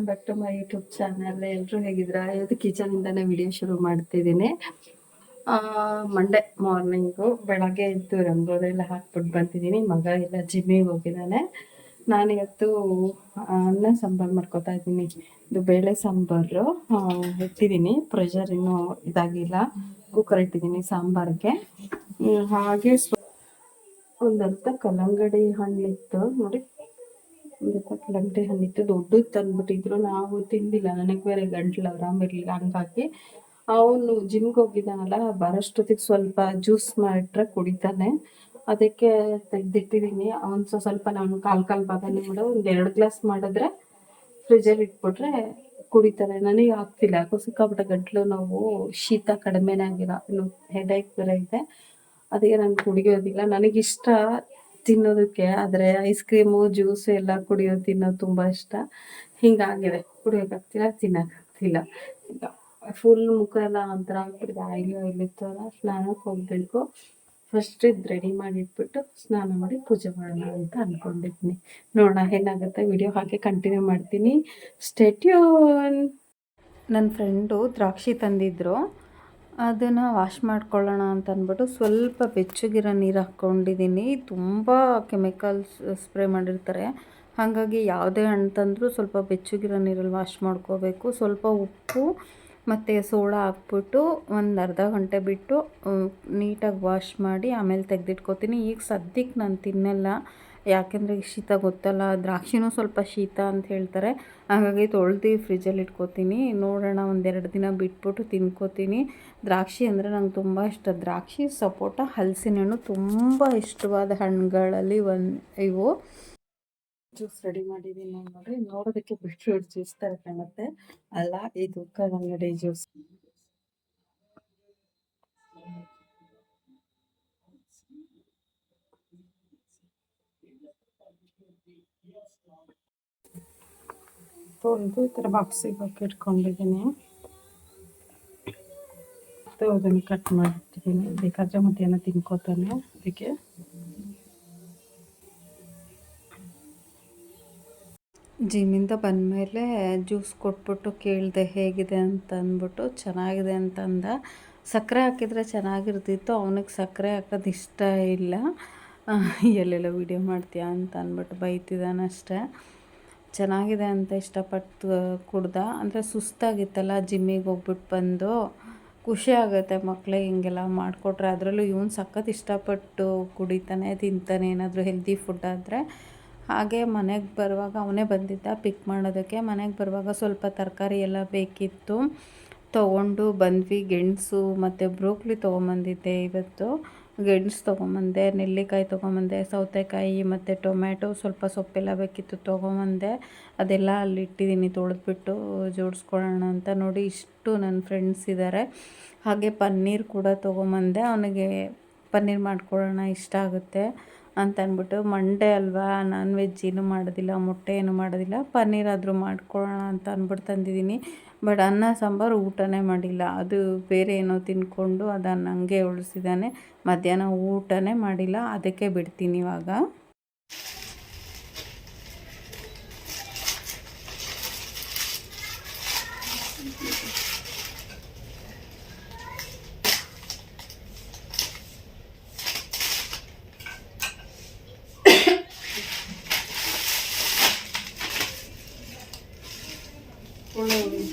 Back to my YouTube channel. ಎಲ್ಲರೂ ಹೇಗಿದ್ದೀರಾ? ಇವತ್ತು ಕಿಚನಿಂದನೇ ವಿಡಿಯೋ ಶುರು ಮಾಡ್ತಿದ್ದೀನಿ. ಮಂಡೇ ಮಾರ್ನಿಂಗು ಬೆಳಗ್ಗೆ ಎದ್ದು ರಂಗೋಲಿ ಎಲ್ಲ ಹಾಕ್ಬಿಟ್ಟು ಬಂದಿದ್ದೀನಿ. ಮಗ ಎಲ್ಲ ಜಿಮ್ಮಿಗೆ ಹೋಗಿದ್ದಾನೆ. ನಾನಿವತ್ತು ಅನ್ನ ಸಾಂಬಾರು ಮಾಡ್ಕೊತಾ ಇದ್ದೀನಿ. ಇದು ಬೇಳೆ ಸಾಂಬಾರು ಇಟ್ಟಿದ್ದೀನಿ. ಪ್ರೆಷರ್ ಇನ್ನೂ ಇದಾಗಿಲ್ಲ, ಕುಕ್ಕರ್ ಇಟ್ಟಿದ್ದೀನಿ ಸಾಂಬಾರಿಗೆ. ಹಾಗೆ ಒಂದರ್ಥ ಕಲ್ಲಂಗಡಿ ಹಣ್ಣಿತ್ತು ನೋಡಿ, ಕಲ್ಲಂಗಡಿ ಹಣ್ಣಿತ್ತು, ದೊಡ್ಡದು ತಂದ್ಬಿಟ್ಟಿದ್ರು. ನಾವು ತಿಂದಿಲ್ಲ, ನನಗೆ ಬೇರೆ ಗಂಟ್ಲು ಆರಾಮಿರಲಿಲ್ಲ. ಹಂಗಾಗಿ ಅವನು ಜಿಮ್ಗೆ ಹೋಗಿದ್ದಾನಲ್ಲ, ಬರೋಷ್ಟೊತ್ತಿಗೆ ಸ್ವಲ್ಪ ಜ್ಯೂಸ್ ಮಾಡಿಟ್ರೆ ಕುಡಿತಾನೆ. ಅದಕ್ಕೆ ತೆಗೆದಿಟ್ಟಿದ್ದೀನಿ. ಅವನು ಸ್ವಲ್ಪ ನಾನು ಕಾಲು ಬಾದಾಮಿ ಮಾಡು, ಒಂದು 2 ಗ್ಲಾಸ್ ಮಾಡಿದ್ರೆ ಫ್ರಿಜ್ಜಲ್ಲಿ ಇಟ್ಬಿಟ್ರೆ ಕುಡಿತಾನೆ. ನನಗೆ ಆಗ್ತಿಲ್ಲ, ಯಾಕೋ ಸಿಕ್ಕಾಬಿಟ್ಟೆ ಗಂಟ್ಲು ನೋವು, ಶೀತ ಕಡಿಮೆನೇ ಆಗಿಲ್ಲ, ಇನ್ನು ಹೆಡೇಕ್ ಬೇರೆ ಇದೆ. ಅದಕ್ಕೆ ನಾನು ಕುಡಿಯೋದಿಲ್ಲ. ನನಗಿಷ್ಟ ತಿನ್ನೋದಕ್ಕೆ, ಆದರೆ ಐಸ್ ಕ್ರೀಮು ಜ್ಯೂಸು ಎಲ್ಲ ಕುಡಿಯೋದು ತಿನ್ನೋದು ತುಂಬ ಇಷ್ಟ. ಹಿಂಗಾಗಿದೆ, ಕುಡಿಯೋಕ್ಕಾಗ್ತಿಲ್ಲ, ತಿನ್ನೋಕ್ಕಾಗ್ತಿಲ್ಲ. ಈಗ ಫುಲ್ ಮುಖ ಎಲ್ಲ ಒಂಥರ ಆಗ್ಬಿಟ್ಟಿದೆ, ಆಯಿಲಿ ಥರ. ಸ್ನಾನಕ್ಕೆ ಹೋಗಬೇಕು. ಫಸ್ಟ್ ಇದು ರೆಡಿ ಮಾಡಿಟ್ಬಿಟ್ಟು ಸ್ನಾನ ಮಾಡಿ ಪೂಜೆ ಮಾಡೋಣ ಅಂತ ಅಂದ್ಕೊಂಡಿದ್ದೀನಿ. ನೋಡೋಣ ಏನಾಗುತ್ತೆ. ವಿಡಿಯೋ ಹಾಗೆ ಕಂಟಿನ್ಯೂ ಮಾಡ್ತೀನಿ. Stay tune. ನನ್ನ ಫ್ರೆಂಡು ದ್ರಾಕ್ಷಿ ತಂದಿದ್ರು, ಅದನ್ನು ವಾಶ್ ಮಾಡ್ಕೊಳ್ಳೋಣ ಅಂತ ಅಂದ್ಬಿಟ್ಟು ಸ್ವಲ್ಪ ಬೆಚ್ಚಗಿರೋ ನೀರು ಹಾಕ್ಕೊಂಡಿದ್ದೀನಿ. ತುಂಬ ಕೆಮಿಕಲ್ಸ್ ಸ್ಪ್ರೇ ಮಾಡಿರ್ತಾರೆ, ಹಾಗಾಗಿ ಯಾವುದೇ ಹಣ್ಣು ತಂದರೂ ಸ್ವಲ್ಪ ಬೆಚ್ಚಗಿರೋ ನೀರಲ್ಲಿ ವಾಶ್ ಮಾಡ್ಕೋಬೇಕು. ಸ್ವಲ್ಪ ಉಪ್ಪು ಮತ್ತು ಸೋಡಾ ಹಾಕ್ಬಿಟ್ಟು ಒಂದು ಅರ್ಧ ಗಂಟೆ ಬಿಟ್ಟು ನೀಟಾಗಿ ವಾಶ್ ಮಾಡಿ ಆಮೇಲೆ ತೆಗೆದಿಟ್ಕೋತೀನಿ. ಈಗ ಸದ್ಯಕ್ಕೆ ನಾನು ತಿನ್ನಲ್ಲ, ಯಾಕೆಂದರೆ ಶೀತ ಗೊತ್ತಲ್ಲ, ದ್ರಾಕ್ಷಿನೂ ಸ್ವಲ್ಪ ಶೀತ ಅಂತ ಹೇಳ್ತಾರೆ. ಹಾಗಾಗಿ ತೊಳೆದು ಫ್ರಿಜ್ಜಲ್ಲಿ ಇಟ್ಕೋತೀನಿ. ನೋಡೋಣ, 1-2 ದಿನ ಬಿಟ್ಬಿಟ್ಟು ತಿನ್ಕೋತೀನಿ. ದ್ರಾಕ್ಷಿ ಅಂದರೆ ನಂಗೆ ತುಂಬ ಇಷ್ಟ. ದ್ರಾಕ್ಷಿ, ಸಪೋಟ, ಹಲಸಿನ ಹಣ್ಣು ತುಂಬ ಇಷ್ಟವಾದ ಹಣ್ಣುಗಳಲ್ಲಿ ಇವು. ಜ್ಯೂಸ್ ರೆಡಿ ಮಾಡಿದ್ದೀನಿ ನೋಡಿ. ನೋಡೋದಕ್ಕೆ ಬೀಟ್ರೂಟ್ ಜ್ಯೂಸ್ ಥರ ಕಾಣುತ್ತೆ, ಅಲ್ಲ, ಇದು ಕಲ್ಲಂಗಡಿ ಜ್ಯೂಸ್. ತೊಳೆದು ಈ ಥರ ಬಾಕ್ಸಿಗೆ ಹಾಕಿ ಇಟ್ಕೊಂಡಿದ್ದೀನಿ. ಅದನ್ನು ಕಟ್ ಮಾಡಿಟ್ಟಿದ್ದೀನಿ, ಬೇಕಾದರೆ ಮಧ್ಯಾಹ್ನ ತಿನ್ಕೋತಾನೆ. ಅದಕ್ಕೆ ಜಿಮ್ಮಿಂದ ಬಂದಮೇಲೆ ಜ್ಯೂಸ್ ಕೊಟ್ಬಿಟ್ಟು ಕೇಳಿದೆ ಹೇಗಿದೆ ಅಂತ ಅಂದ್ಬಿಟ್ಟು. ಚೆನ್ನಾಗಿದೆ ಅಂತ ಅಂದ. ಸಕ್ಕರೆ ಹಾಕಿದರೆ ಚೆನ್ನಾಗಿರ್ತಿತ್ತು, ಅವನಿಗೆ ಸಕ್ಕರೆ ಹಾಕೋದು ಇಷ್ಟ ಇಲ್ಲ. ಎಲ್ಲೆಲ್ಲ ವೀಡಿಯೋ ಮಾಡ್ತೀಯಾ ಅಂತ ಅಂದ್ಬಿಟ್ಟು ಬೈತಿದ್ದಾನಷ್ಟೇ. ಚೆನ್ನಾಗಿದೆ ಅಂತ ಇಷ್ಟಪಟ್ಟು ಕುಡ್ದ. ಅಂದರೆ ಸುಸ್ತಾಗಿತ್ತಲ್ಲ, ಜಿಮ್ಮಿಗೆ ಹೋಗ್ಬಿಟ್ಟು ಬಂದು ಖುಷಿ ಆಗುತ್ತೆ ಮಕ್ಕಳಿಗೆ ಹಿಂಗೆಲ್ಲ ಮಾಡಿಕೊಟ್ರೆ. ಅದರಲ್ಲೂ ಇವನು ಸಖತ್ ಇಷ್ಟಪಟ್ಟು ಕುಡಿತಾನೆ, ತಿಂತಾನೆ ಏನಾದರೂ ಹೆಲ್ದಿ ಫುಡ್ ಆದರೆ. ಹಾಗೆ ಮನೆಗೆ ಬರುವಾಗ ಅವನೇ ಬಂದಿದ್ದ ಪಿಕ್ ಮಾಡೋದಕ್ಕೆ. ಮನೆಗೆ ಬರುವಾಗ ಸ್ವಲ್ಪ ತರಕಾರಿ ಎಲ್ಲ ಬೇಕಿತ್ತು, ತೊಗೊಂಡು ಬಂದ್ವಿ. ಗೆಣಸು ಮತ್ತು ಬ್ರೋಕ್ಲಿ ತೊಗೊಂಬಂದಿದ್ದೆ ಇವತ್ತು. ಗೆಣಸು ತೊಗೊಂಬಂದೆ, ನೆಲ್ಲಿಕಾಯಿ ತೊಗೊಂಬಂದೆ, ಸೌತೆಕಾಯಿ ಮತ್ತು ಟೊಮ್ಯಾಟೊ, ಸ್ವಲ್ಪ ಸೊಪ್ಪೆಲ್ಲ ಬೇಕಿತ್ತು ತೊಗೊಂಬಂದೆ. ಅದೆಲ್ಲ ಅಲ್ಲಿ ಇಟ್ಟಿದ್ದೀನಿ, ತೊಳೆದ್ಬಿಟ್ಟು ಜೋಡಿಸ್ಕೊಳ್ಳೋಣ ಅಂತ. ನೋಡಿ, ಇಷ್ಟು ನನ್ನ ಫ್ರೆಂಡ್ಸ್ ಇದ್ದಾರೆ. ಹಾಗೆ ಪನ್ನೀರ್ ಕೂಡ ತೊಗೊಂಬಂದೆ. ಅವನಿಗೆ ಪನ್ನೀರ್ ಮಾಡ್ಕೊಳ್ಳೋಣ, ಇಷ್ಟ ಆಗುತ್ತೆ ಅಂತ ಅಂದ್ಬಿಟ್ಟು. ಮಂಡೇ ಅಲ್ವಾ, ನಾನ್ ವೆಜ್ ಏನೂ ಮಾಡೋದಿಲ್ಲ, ಮೊಟ್ಟೆ ಏನೂ ಮಾಡೋದಿಲ್ಲ, ಪನ್ನೀರ್ ಆದರೂ ಮಾಡ್ಕೊಳ್ಳೋಣ ಅಂತ ಅಂದ್ಬಿಟ್ಟು ತಂದಿದ್ದೀನಿ. ಬಟ್ ಅನ್ನ ಸಾಂಬಾರು ಊಟನೇ ಮಾಡಿಲ್ಲ, ಅದು ಬೇರೆ ಏನೋ ತಿಂದ್ಕೊಂಡು ಅದನ್ನು ಹಂಗೆ ಉಳಿಸಿದ್ದಾನೆ. ಮಧ್ಯಾಹ್ನ ಊಟನೇ ಮಾಡಿಲ್ಲ, ಅದಕ್ಕೆ ಬಿಡ್ತೀನಿ ಇವಾಗ.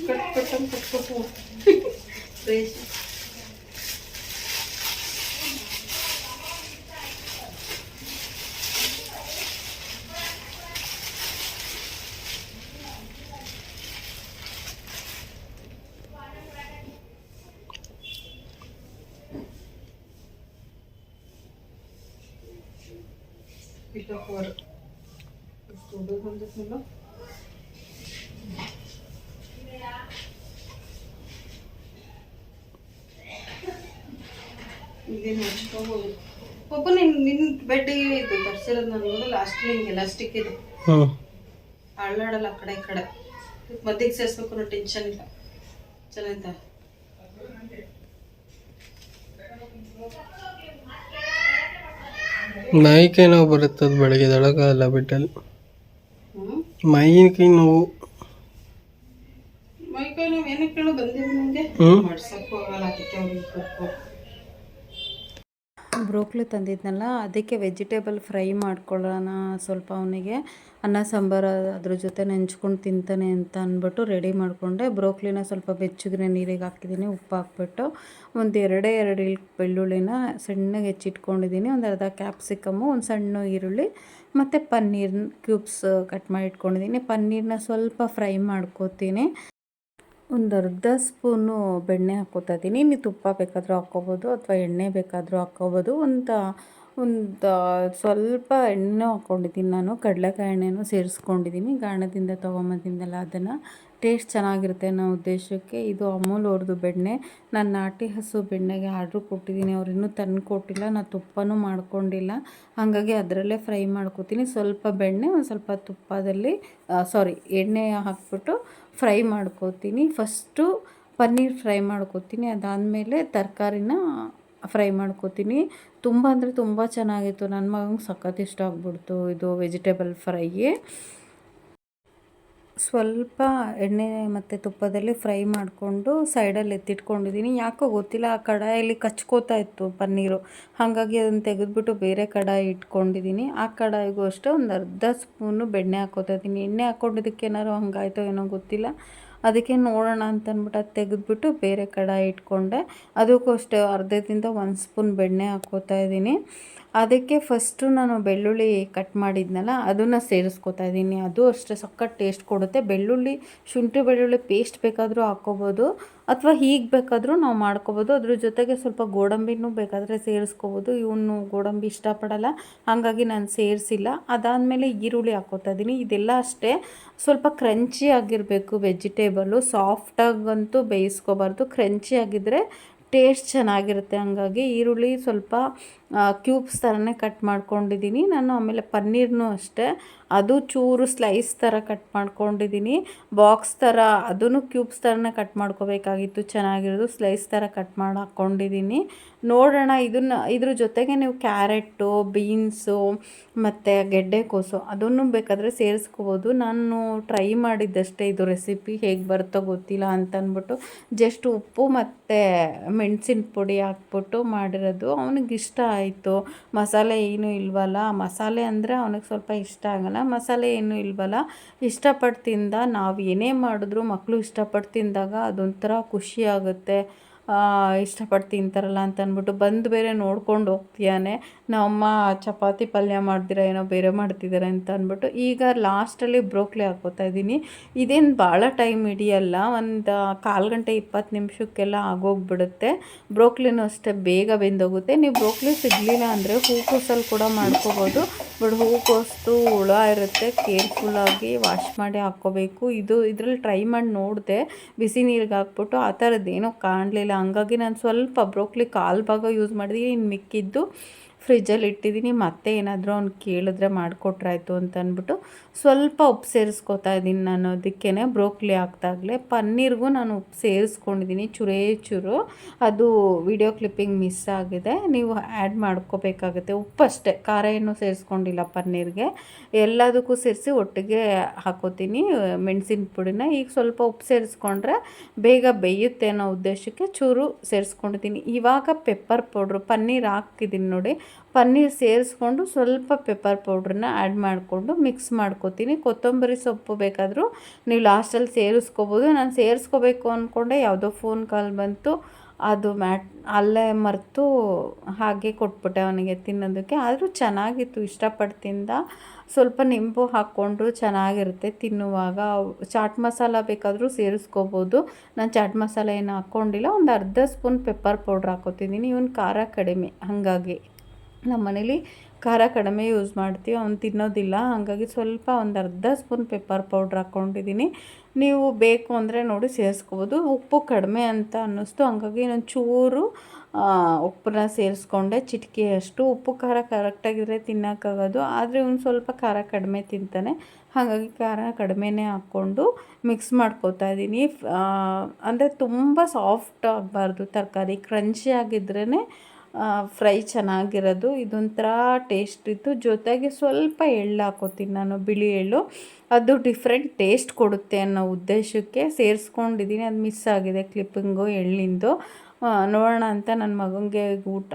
ಕಟ್ಕೊಟ್ಟು ಫ್ರೆಶ್ ಇಷ್ಟಪೋರು ಇಷ್ಟು ಹೊಂದಿಸ್ನಲ್ಲ. ಇದೇನು ಹಚ್ಕೋಬೋದು ಪಾಪ. ನಿನ್ನ ಬೆಡ್ಡಿಗೆ ಇದು ತರಿಸಿರೋದು ನಾನು ಲಾಸ್ಟಲ್ಲಿ ಹಿಂಗೆ ಎಲಾಸ್ಟಿಕ್ ಇದೆ, ಅಳ್ಳಾಡಲ್ಲ ಆ ಕಡೆ ಈ ಕಡೆ. ಮದ್ದಿಗೆ ಸೇರಿಸ್ಬೇಕು ಅನ್ನೋ ಟೆನ್ಷನ್ ಇಲ್ಲ. ಚೆನ್ನಾಯ್ತಾ? ಮೈ ಕೈ ನೋವು ಬರುತ್ತದೆ ಬೆಳಗ್ಗೆ ಎದ್ದೇಳಕ್ಕಾಗಲ್ಲ ಬೆಡ್ಡಲ್ಲಿ. ಮೈ ಕೈ ನೋವು ಬ್ರೋಕ್ಲಿ ತಂದಿದ್ನಲ್ಲ, ಅದಕ್ಕೆ ವೆಜಿಟೇಬಲ್ ಫ್ರೈ ಮಾಡ್ಕೊಳ್ಳೋಣ ಸ್ವಲ್ಪ. ಅವನಿಗೆ ಅನ್ನ ಸಾಂಬಾರು ಅದ್ರ ಜೊತೆ ನೆಂಚ್ಕೊಂಡು ತಿಂತಾನೆ ಅಂತ ಅಂದ್ಬಿಟ್ಟು ರೆಡಿ ಮಾಡಿಕೊಂಡೆ. ಬ್ರೋಕ್ಲಿನ ಸ್ವಲ್ಪ ಬೆಚ್ಚಗಿನ ನೀರಿಗೆ ಹಾಕಿದ್ದೀನಿ, ಉಪ್ಪು ಹಾಕ್ಬಿಟ್ಟು. ಒಂದು ಎರಡು ಬೆಳ್ಳುಳ್ಳಿನ ಸಣ್ಣಗೆ ಹೆಚ್ಚಿಟ್ಕೊಂಡಿದ್ದೀನಿ, ಒಂದು ಅರ್ಧ ಕ್ಯಾಪ್ಸಿಕಮ್ಮು, ಒಂದು ಸಣ್ಣ ಈರುಳ್ಳಿ ಮತ್ತು ಪನ್ನೀರ್ ಕ್ಯೂಬ್ಸ್ ಕಟ್ ಮಾಡಿ ಇಟ್ಕೊಂಡಿದ್ದೀನಿ. ಪನ್ನೀರನ್ನ ಸ್ವಲ್ಪ ಫ್ರೈ ಮಾಡ್ಕೋತೀನಿ. ಒಂದು ಅರ್ಧ ಸ್ಪೂನು ಬೆಣ್ಣೆ ಹಾಕ್ಕೋತಾ ಇದ್ದೀನಿ. ನೀವು ತುಪ್ಪ ಬೇಕಾದರೂ ಹಾಕ್ಕೋಬೋದು ಅಥವಾ ಎಣ್ಣೆ ಬೇಕಾದರೂ ಹಾಕ್ಕೋಬೋದು. ಒಂದು ಸ್ವಲ್ಪ ಎಣ್ಣೆ ಹಾಕ್ಕೊಂಡಿದ್ದೀನಿ ನಾನು. ಕಡಲೆಕಾಯಿ ಎಣ್ಣೆನೂ ಸೇರಿಸ್ಕೊಂಡಿದ್ದೀನಿ, ಗಾಣದಿಂದ ತೊಗೊಂಬಂದಿದ್ದೆನಲ್ಲ ಅದನ್ನು. ಟೇಸ್ಟ್ ಚೆನ್ನಾಗಿರುತ್ತೆ ಅನ್ನೋ ಉದ್ದೇಶಕ್ಕೆ. ಇದು ಅಮೂಲ್ ಅವ್ರದ್ದು ಬೆಣ್ಣೆ. ನಾನು ನಾಟಿ ಹಸು ಬೆಣ್ಣೆಗೆ ಆರ್ಡ್ರ್ ಕೊಟ್ಟಿದ್ದೀನಿ, ಅವ್ರು ಇನ್ನೂ ತಂದು ಕೊಟ್ಟಿಲ್ಲ. ನಾನು ತುಪ್ಪನೂ ಮಾಡ್ಕೊಂಡಿಲ್ಲ, ಹಾಗಾಗಿ ಅದರಲ್ಲೇ ಫ್ರೈ ಮಾಡ್ಕೊತೀನಿ. ಸ್ವಲ್ಪ ಬೆಣ್ಣೆ, ಒಂದು ಸ್ವಲ್ಪ ತುಪ್ಪದಲ್ಲಿ ಎಣ್ಣೆ ಹಾಕ್ಬಿಟ್ಟು ಫ್ರೈ ಮಾಡ್ಕೋತೀನಿ. ಫಸ್ಟು ಪನ್ನೀರ್ ಫ್ರೈ ಮಾಡ್ಕೋತೀನಿ, ಅದಾದಮೇಲೆ ತರಕಾರಿನ ಫ್ರೈ ಮಾಡ್ಕೋತೀನಿ. ತುಂಬ ಅಂದರೆ ತುಂಬ ಚೆನ್ನಾಗಿತ್ತು. ನನ್ನ ಮಗನಿಗೆ ಸಖತ್ ಇಷ್ಟ ಆಗ್ಬಿಡ್ತು ಇದು ವೆಜಿಟೇಬಲ್ ಫ್ರೈ. ಸ್ವಲ್ಪ ಎಣ್ಣೆ ಮತ್ತು ತುಪ್ಪದಲ್ಲಿ ಫ್ರೈ ಮಾಡಿಕೊಂಡು ಸೈಡಲ್ಲಿ ಎತ್ತಿಟ್ಕೊಂಡಿದ್ದೀನಿ. ಯಾಕೋ ಗೊತ್ತಿಲ್ಲ, ಆ ಕಡಾಯಲ್ಲಿ ಕಚ್ಕೋತಾ ಇತ್ತು ಪನ್ನೀರು, ಹಾಗಾಗಿ ಅದನ್ನು ತೆಗೆದುಬಿಟ್ಟು ಬೇರೆ ಕಡಾಯಿ ಇಟ್ಕೊಂಡಿದ್ದೀನಿ. ಆ ಕಡಾಯಿಗೂ ಅಷ್ಟೇ ಒಂದು ಅರ್ಧ ಸ್ಪೂನು ಬೆಣ್ಣೆ ಹಾಕ್ಕೋತಾ ಇದ್ದೀನಿ. ಎಣ್ಣೆ ಹಾಕ್ಕೊಂಡಿದ್ದಕ್ಕೆ ಏನಾದ್ರು ಹಂಗಾಯ್ತೋ ಏನೋ ಗೊತ್ತಿಲ್ಲ, ಅದಕ್ಕೆ ನೋಡೋಣ ಅಂತಂದ್ಬಿಟ್ಟು ಅದು ತೆಗೆದುಬಿಟ್ಟು ಬೇರೆ ಕಡಾಯಿ ಇಟ್ಕೊಂಡೆ. ಅದಕ್ಕೂ ಅಷ್ಟೇ ಅರ್ಧದಿಂದ 1 ಸ್ಪೂನ್ ಬೆಣ್ಣೆ ಹಾಕ್ಕೋತಾ ಇದ್ದೀನಿ. ಅದಕ್ಕೆ ಫಸ್ಟು ನಾನು ಬೆಳ್ಳುಳ್ಳಿ ಕಟ್ ಮಾಡಿದ್ನಲ್ಲ ಅದನ್ನು ಸೇರಿಸ್ಕೊತಾ ಇದ್ದೀನಿ. ಅದು ಅಷ್ಟೇ ಸಖತ್ ಟೇಸ್ಟ್ ಕೊಡುತ್ತೆ. ಶುಂಠಿ ಬೆಳ್ಳುಳ್ಳಿ ಪೇಸ್ಟ್ ಬೇಕಾದರೂ ಹಾಕ್ಕೋಬೋದು ಅಥವಾ ಹೀಗೆ ಬೇಕಾದರೂ ನಾವು ಮಾಡ್ಕೋಬೋದು. ಅದ್ರ ಜೊತೆಗೆ ಸ್ವಲ್ಪ ಗೋಡಂಬಿನೂ ಬೇಕಾದರೆ ಸೇರಿಸ್ಕೋಬೋದು. ಇವನು ಗೋಡಂಬಿ ಇಷ್ಟಪಡಲ್ಲ, ಹಾಗಾಗಿ ನಾನು ಸೇರಿಸಿಲ್ಲ. ಅದಾದಮೇಲೆ ಈರುಳ್ಳಿ ಹಾಕ್ಕೋತಾ ಇದ್ದೀನಿ. ಇದೆಲ್ಲ ಅಷ್ಟೇ ಸ್ವಲ್ಪ ಕ್ರಂಚಿ ಆಗಿರಬೇಕು ವೆಜಿಟೇಬಲು, ಸಾಫ್ಟಾಗಂತೂ ಬೇಯಿಸ್ಕೋಬಾರ್ದು. ಕ್ರಂಚಿ ಆಗಿದ್ದರೆ ಟೇಸ್ಟ್ ಚೆನ್ನಾಗಿರುತ್ತೆ. ಹಾಗಾಗಿ ಈರುಳ್ಳಿ ಸ್ವಲ್ಪ ಕ್ಯೂಬ್ಸ್ ಥರನೇ ಕಟ್ ಮಾಡ್ಕೊಂಡಿದ್ದೀನಿ ನಾನು. ಆಮೇಲೆ ಪನ್ನೀರ್ನೂ ಅಷ್ಟೇ, ಅದು ಚೂರು ಸ್ಲೈಸ್ ಥರ ಕಟ್ ಮಾಡ್ಕೊಂಡಿದ್ದೀನಿ. ಬಾಕ್ಸ್ ಥರ ಅದೂ ಕ್ಯೂಬ್ಸ್ ಥರನೇ ಕಟ್ ಮಾಡ್ಕೋಬೇಕಾಗಿತ್ತು, ಚೆನ್ನಾಗಿರೋದು. ಸ್ಲೈಸ್ ಥರ ಕಟ್ ಮಾಡಿ ಹಾಕ್ಕೊಂಡಿದ್ದೀನಿ. ನೋಡೋಣ, ಇದ್ರ ಜೊತೆಗೆ ನೀವು ಕ್ಯಾರೆಟು, ಬೀನ್ಸು ಮತ್ತು ಗೆಡ್ಡೆಕೋಸು ಅದನ್ನು ಬೇಕಾದರೆ ಸೇರಿಸ್ಕೋಬೋದು. ನಾನು ಟ್ರೈ ಮಾಡಿದ್ದಷ್ಟೇ, ಇದು ರೆಸಿಪಿ ಹೇಗೆ ಬರುತ್ತೋ ಗೊತ್ತಿಲ್ಲ ಅಂತ ಅಂದ್ಬಿಟ್ಟು ಜಸ್ಟ್ ಉಪ್ಪು ಮತ್ತು ಮೆಣಸಿನ ಪುಡಿ ಹಾಕ್ಬಿಟ್ಟು ಮಾಡಿರೋದು. ಅವನಿಗೆ ಇಷ್ಟ ಆಯಿತು. ಮಸಾಲೆ ಏನೂ ಇಲ್ವಲ್ಲ, ಮಸಾಲೆ ಅಂದರೆ ಅವನಿಗೆ ಸ್ವಲ್ಪ ಇಷ್ಟ ಆಗಲ್ಲ, ಮಸಾಲೆ ಏನೂ ಇಲ್ವಲ್ಲ, ಇಷ್ಟಪಟ್ಟು ತಿಂದ. ನಾವು ಏನೇ ಮಾಡಿದ್ರು ಮಕ್ಕಳು ಇಷ್ಟಪಟ್ಟು ತಿಂದಾಗ ಅದೊಂಥರ ಖುಷಿ ಆಗುತ್ತೆ. ಇಷ್ಟಪಟ್ಟು ತಿಂತಾರಲ್ಲ ಅಂತ ಅಂದ್ಬಿಟ್ಟು ಬಂದು ಬೇರೆ ನೋಡ್ಕೊಂಡು ಹೋಗ್ತೀಯಾನೆ, ನಮ್ಮಮ್ಮ ಚಪಾತಿ ಪಲ್ಯ ಮಾಡ್ದಿರ ಏನೋ ಬೇರೆ ಮಾಡ್ತಿದ್ದಾರೆ ಅಂತ ಅಂದ್ಬಿಟ್ಟು. ಈಗ ಲಾಸ್ಟಲ್ಲಿ ಬ್ರೋಕ್ಲಿ ಹಾಕ್ಕೋತಾ ಇದ್ದೀನಿ. ಇದೇನು ಭಾಳ ಟೈಮ್ ಹಿಡಿಯಲ್ಲ, ಒಂದು 1/4 ಗಂಟೆ 20 ನಿಮಿಷಕ್ಕೆಲ್ಲ ಆಗೋಗ್ಬಿಡುತ್ತೆ. ಬ್ರೋಕ್ಲಿನೂ ಅಷ್ಟೇ ಬೇಗ ಬೆಂದೋಗುತ್ತೆ. ನೀವು ಬ್ರೋಕ್ಲಿ ಸಿಗಲಿಲ್ಲ ಅಂದರೆ ಹೂಕೋಸಲ್ಲಿ ಕೂಡ ಮಾಡ್ಕೋಬೋದು. ಬಟ್ ಹೂಕೋಸು ಹುಳ ಇರುತ್ತೆ, ಕೇರ್ಫುಲ್ಲಾಗಿ ವಾಶ್ ಮಾಡಿ ಹಾಕ್ಕೋಬೇಕು. ಇದರಲ್ಲಿ ಟ್ರೈ ಮಾಡಿ ನೋಡಿದೆ, ಬಿಸಿ ನೀರಿಗೆ ಹಾಕ್ಬಿಟ್ಟು, ಆ ಥರದ್ದೇನೋ ಕಾಣಲಿಲ್ಲ. ಹಂಗಾಗಿ ನಾನು ಸ್ವಲ್ಪ ಬ್ರೋಕ್ಲಿ 1/4 ಭಾಗ ಯೂಸ್ ಮಾಡಿದ್ದೀನಿ, ಇನ್ನು ಮಿಕ್ಕಿದ್ದು ಫ್ರಿಜ್ಜಲ್ಲಿ ಇಟ್ಟಿದ್ದೀನಿ. ಮತ್ತೆ ಏನಾದರೂ ಅವ್ನು ಕೇಳಿದ್ರೆ ಮಾಡಿಕೊಟ್ರಾಯ್ತು ಅಂತ ಅಂದ್ಬಿಟ್ಟು ಸ್ವಲ್ಪ ಉಪ್ಪು ಸೇರಿಸ್ಕೊತಾ ಇದ್ದೀನಿ ನಾನು. ಅದಕ್ಕೇ ಬ್ರೋಕ್ಲಿ ಹಾಕ್ದಾಗಲೇ ಪನ್ನೀರ್ಗೂ ನಾನು ಉಪ್ಪು ಸೇರಿಸ್ಕೊಂಡಿದ್ದೀನಿ ಚೂರು. ಅದು ವಿಡಿಯೋ ಕ್ಲಿಪ್ಪಿಂಗ್ ಮಿಸ್ ಆಗಿದೆ, ನೀವು ಆ್ಯಡ್ ಮಾಡ್ಕೋಬೇಕಾಗುತ್ತೆ. ಉಪ್ಪಷ್ಟೇ, ಖಾರ ಏನೂ ಸೇರಿಸ್ಕೊಂಡಿಲ್ಲ ಪನ್ನೀರ್ಗೆ. ಎಲ್ಲದಕ್ಕೂ ಸೇರಿಸಿ ಒಟ್ಟಿಗೆ ಹಾಕೋತೀನಿ ಮೆಣಸಿನ ಪುಡಿನ. ಈಗ ಸ್ವಲ್ಪ ಉಪ್ಪು ಸೇರಿಸ್ಕೊಂಡ್ರೆ ಬೇಗ ಬೇಯುತ್ತೆ ಅನ್ನೋ ಉದ್ದೇಶಕ್ಕೆ ಚೂರು ಸೇರಿಸ್ಕೊಂಡಿದ್ದೀನಿ. ಇವಾಗ ಪೆಪ್ಪರ್ ಪೌಡ್ರು, ಪನ್ನೀರ್ ಹಾಕಿದ್ದೀನಿ ನೋಡಿ, ಪನ್ನೀರ್ ಸೇರಿಸ್ಕೊಂಡು ಸ್ವಲ್ಪ ಪೆಪ್ಪರ್ ಪೌಡ್ರನ್ನ ಆ್ಯಡ್ ಮಾಡಿಕೊಂಡು ಮಿಕ್ಸ್ ಮಾಡ್ಕೋತೀನಿ. ಕೊತ್ತಂಬರಿ ಸೊಪ್ಪು ಬೇಕಾದರೂ ನೀವು ಲಾಸ್ಟಲ್ಲಿ ಸೇರಿಸ್ಕೋಬೋದು. ನಾನು ಸೇರಿಸ್ಕೋಬೇಕು ಅಂದ್ಕೊಂಡೆ, ಯಾವುದೋ ಫೋನ್ ಕಾಲ್ ಬಂತು, ಅದು ಅಲ್ಲೇ ಮರೆತು ಹಾಗೆ ಕೊಟ್ಬಿಟ್ಟೆ ಅವನಿಗೆ ತಿನ್ನೋದಕ್ಕೆ. ಆದರೂ ಚೆನ್ನಾಗಿತ್ತು, ಇಷ್ಟಪಟ್ಟು ತಿಂದ. ಸ್ವಲ್ಪ ನಿಂಬು ಹಾಕ್ಕೊಂಡ್ರು ಚೆನ್ನಾಗಿರುತ್ತೆ ತಿನ್ನುವಾಗ. ಚಾಟ್ ಮಸಾಲ ಬೇಕಾದರೂ ಸೇರಿಸ್ಕೋಬೋದು. ನಾನು ಚಾಟ್ ಮಸಾಲ ಏನು ಹಾಕ್ಕೊಂಡಿಲ್ಲ. ಒಂದು ಅರ್ಧ ಸ್ಪೂನ್ ಪೆಪ್ಪರ್ ಪೌಡ್ರ್ ಹಾಕ್ಕೋತಿದ್ದೀನಿ. ಇವನು ಖಾರ ಕಡಿಮೆ, ಹಾಗಾಗಿ ನಮ್ಮ ಮನೇಲಿ ಖಾರ ಕಡಿಮೆ ಯೂಸ್ ಮಾಡ್ತೀವಿ, ಅವ್ನು ತಿನ್ನೋದಿಲ್ಲ. ಹಾಗಾಗಿ ಸ್ವಲ್ಪ ಒಂದು ಅರ್ಧ ಸ್ಪೂನ್ ಪೆಪ್ಪರ್ ಪೌಡ್ರ್ ಹಾಕ್ಕೊಂಡಿದ್ದೀನಿ. ನೀವು ಬೇಕು ಅಂದರೆ ನೋಡಿ ಸೇರಿಸ್ಕೋಬೋದು. ಉಪ್ಪು ಕಡಿಮೆ ಅಂತ ಅನ್ನಿಸ್ತು, ಹಾಗಾಗಿ ಇನ್ನೊಂದು ಚೂರು ಉಪ್ಪನ್ನ ಸೇರಿಸ್ಕೊಂಡೆ, ಚಿಟಿಕೆಯಷ್ಟು. ಉಪ್ಪು ಖಾರ ಕರೆಕ್ಟಾಗಿದ್ದರೆ ತಿನ್ನೋಕ್ಕಾಗೋದು, ಆದರೆ ಇವ್ನು ಸ್ವಲ್ಪ ಖಾರ ಕಡಿಮೆ ತಿಂತಾನೆ, ಹಾಗಾಗಿ ಖಾರ ಕಡಿಮೆನೇ ಹಾಕ್ಕೊಂಡು ಮಿಕ್ಸ್ ಮಾಡ್ಕೋತಾ ಇದ್ದೀನಿ. ಅಂದರೆ ತುಂಬ ಸಾಫ್ಟ್ ಆಗಬಾರ್ದು ತರಕಾರಿ, ಕ್ರಂಚಿ ಆಗಿದ್ರೇ ಫ್ರೈ ಚೆನ್ನಾಗಿರೋದು. ಇದೊಂಥರ ಟೇಸ್ಟ್ ಇತ್ತು. ಜೊತೆಗೆ ಸ್ವಲ್ಪ ಎಳ್ಳು ಹಾಕೋತೀನಿ ನಾನು, ಬಿಳಿ ಎಳ್ಳು. ಅದು ಡಿಫ್ರೆಂಟ್ ಟೇಸ್ಟ್ ಕೊಡುತ್ತೆ ಅನ್ನೋ ಉದ್ದೇಶಕ್ಕೆ ಸೇರಿಸ್ಕೊಂಡಿದ್ದೀನಿ. ಅದು ಮಿಸ್ ಆಗಿದೆ ಕ್ಲಿಪ್ಪಿಂಗು ಎಳ್ಳಿಂದು. ನೋಡೋಣ ಅಂತ ನನ್ನ ಮಗನಿಗೆ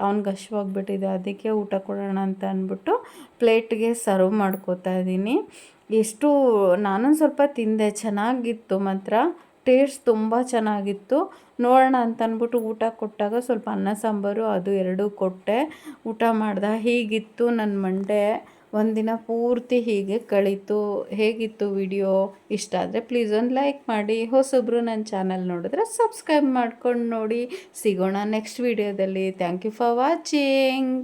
ಅವ್ನಿಗೆ ಹಶ್ವಾಗ್ಬಿಟ್ಟಿದೆ, ಅದಕ್ಕೆ ಊಟ ಕೊಡೋಣ ಅಂತ ಅಂದ್ಬಿಟ್ಟು ಪ್ಲೇಟ್ಗೆ ಸರ್ವ್ ಮಾಡ್ಕೋತಾ ಇದ್ದೀನಿ. ನಾನೊಂದು ಸ್ವಲ್ಪ ತಿಂದೆ, ಚೆನ್ನಾಗಿತ್ತು ಮಾತ್ರ, ಟೇಸ್ಟ್ ತುಂಬ ಚೆನ್ನಾಗಿತ್ತು. ನೋಡೋಣ ಅಂತ ಅಂದ್ಬಿಟ್ಟು ಊಟ ಕೊಟ್ಟಾಗ ಸ್ವಲ್ಪ ಅನ್ನ ಸಾಂಬಾರು ಅದು ಎರಡೂ ಕೊಟ್ಟೆ, ಊಟ ಮಾಡ್ದೆ. ಹೀಗಿತ್ತು ನನ್ನ ಮಂಡೇ. ಒಂದಿನ ಪೂರ್ತಿ ಹೀಗೆ ಕಳೀತು. ಹೇಗಿತ್ತು ವಿಡಿಯೋ? ಇಷ್ಟ ಆದರೆ ಪ್ಲೀಸ್ ಒಂದು ಲೈಕ್ ಮಾಡಿ. ಹೊಸೊಬ್ಬರು ನನ್ನ ಚಾನಲ್ ನೋಡಿದ್ರೆ ಸಬ್ಸ್ಕ್ರೈಬ್ ಮಾಡ್ಕೊಂಡು ನೋಡಿ. ಸಿಗೋಣ ನೆಕ್ಸ್ಟ್ ವಿಡಿಯೋದಲ್ಲಿ. Thank you for watching.